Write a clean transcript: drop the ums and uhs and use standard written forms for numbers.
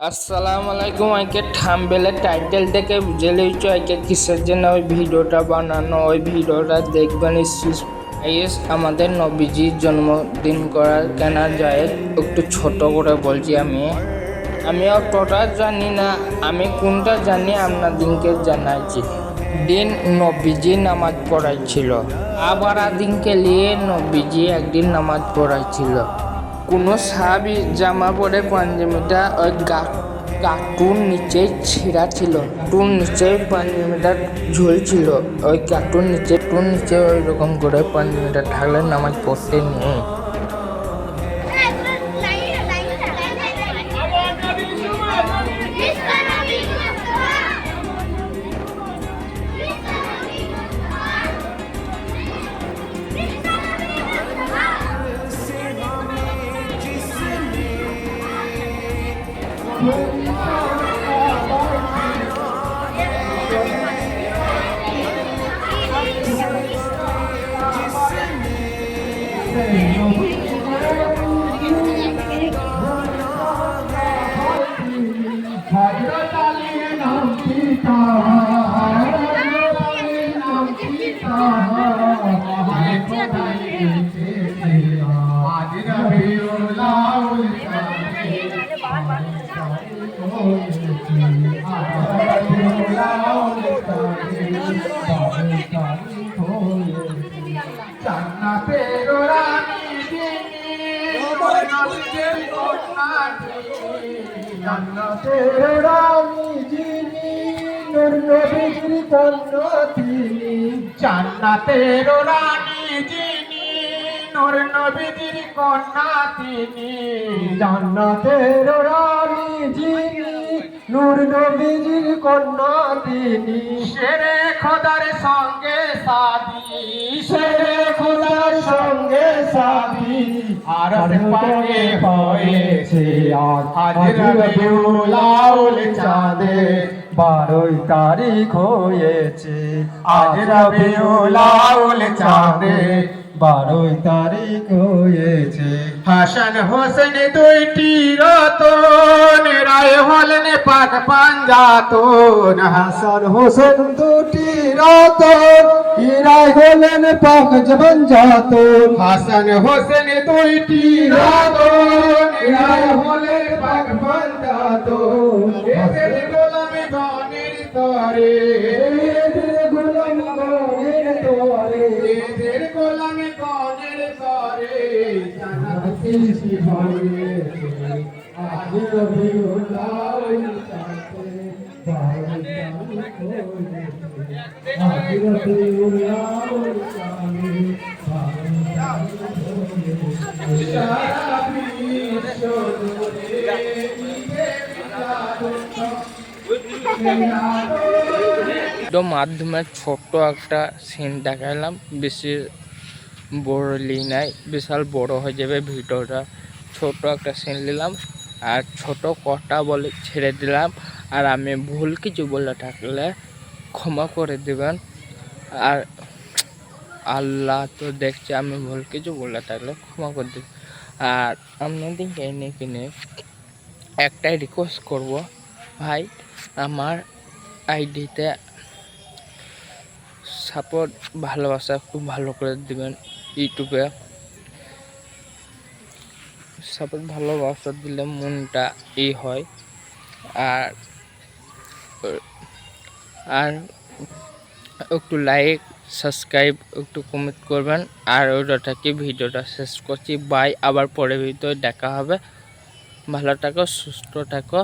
আসসালামু আলাইকুম। আজকে থাম্বনেলের টাইটেল থেকে বুঝে লিয়েছো আজকে কিসের জন্য ওই ভিডিওটা বানানো। ওই ভিডিওটা দেখবেন। আমাদের নবীজির জন্মদিন করার কেনা যায় একটু ছোট করে বলছি। আমি অতটা জানি না, আমি কোনটা জানি আপনাদেরকে জানাইছি। দিন নবীজি নামাজ পড়াইছিল, আবার দিনকে নিয়ে নবীজি একদিন নামাজ পড়াইছিল। কোনো সাহাবী জামা পরে পাঞ্জাবিটা ওই গাটুর নিচে ছিঁড়া ছিল, টুর নিচে পাঞ্জাবিটা ঝুলছিল। ওই গাটুর নিচে ওই রকম করে পাঞ্জাবিটা ঢাকলে নামাজ পড়তে নেই। জান্নাতের রানী যিনি নূর নবীর কন্যা তিনি, জান্নাতের রানী যিনি নূর নবীর কন্যা তিনি, শেরে খোদার সঙ্গে সাদি, শেরে খোদার সঙ্গে সাদি, আর পাকে হয়েছে আজ রবিউল আউয়াল চাঁদে 12 তারিখ হয়েছে, আজ রবিউল আউয়াল চাঁদে 12 তারিখ হয়েছে। হাসান হোসেন দুইটি রতন রায় হলেন পাক পাঞ্জাতন, হাসান হোসেন দুটি রতন রায় হলেন পাক পাঞ্জাতন, হাসান হোসেন দুইটি রতন রায় হলেন পাক পাঞ্জাতন, এদের গোলামি গণের তরে, এদের গোলামি গণের তরে, এদের গোলামি গণের তরে, জান্নাতি হয়েছে আজ রবিউল আউয়াল চাঁদে 12 তারিখ হয়েছে, আজ রবিউল আউয়াল চাঁদে 12 তারিখ হয়েছে। সারা বিশ্ব জুড়ে ভিডিও মাধ্যমে ছোট্ট একটা সিন দেখাইলাম, বেশি বড় লি নাই, বিশাল বড় হয়ে যাবে ভিডিওটা। ছোট একটা সিন নিলাম আর ছোট কথা বলে ছেড়ে দিলাম। আর আমি ভুল কিছু বলে থাকলে ক্ষমা করে দেবেন। আর আল্লাহ তো দেখছে, আমি ভুল কিছু বলে থাকলে ক্ষমা করে দেবেন। আর আপনাদেরকে এনে কিনে একটাই রিকোয়েস্ট করব, ভাই আমার আইডিতে সাপোর্ট ভালোবাসা খুব ভালো করে দিবেন। ইউটিউবে সাপোর্ট ভালোবাসা দিলে মনটা হয়। আর আর একটু লাইক সাবস্ক্রাইব একটু কমেন্ট করবেন। আর ওটা কি ভিডিওটা শেষ করছি। বাই, আবার পরে ভিডিও দেখা হবে। ভালো থাকো, সুস্থ থাকো।